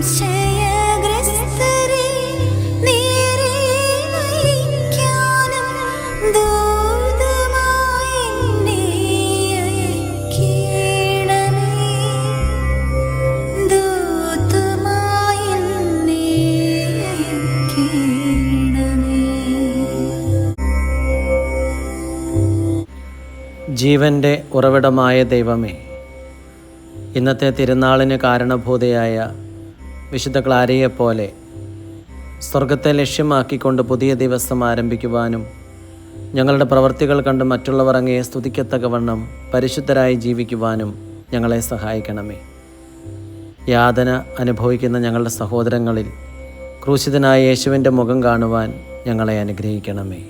സംശയഗ്രസ്തരെ നേരെ നയിക്കാനും ദൂതമായി എന്നെ അയക്കേണമേ. ദൂതമായി എന്നെ അയക്കേണമേ. ജീവൻ്റെ ഉറവിടമായ ദൈവമേ, ഇന്നത്തെ തിരുനാളിന് കാരണഭൂതയായ വിശുദ്ധ ക്ലാരയെപ്പോലെ സ്വർഗത്തെ ലക്ഷ്യമാക്കിക്കൊണ്ട് പുതിയ ദിവസം ആരംഭിക്കുവാനും ഞങ്ങളുടെ പ്രവൃത്തികൾ കണ്ട് മറ്റുള്ളവർ അങ്ങയെ സ്തുതിക്കത്തക്കവണ്ണം പരിശുദ്ധരായി ജീവിക്കുവാനും ഞങ്ങളെ സഹായിക്കണമേ. യാതന അനുഭവിക്കുന്ന ഞങ്ങളുടെ സഹോദരങ്ങളിൽ ക്രൂശിതനായ യേശുവിൻ്റെ മുഖം കാണുവാൻ ഞങ്ങളെ അനുഗ്രഹിക്കണമേ.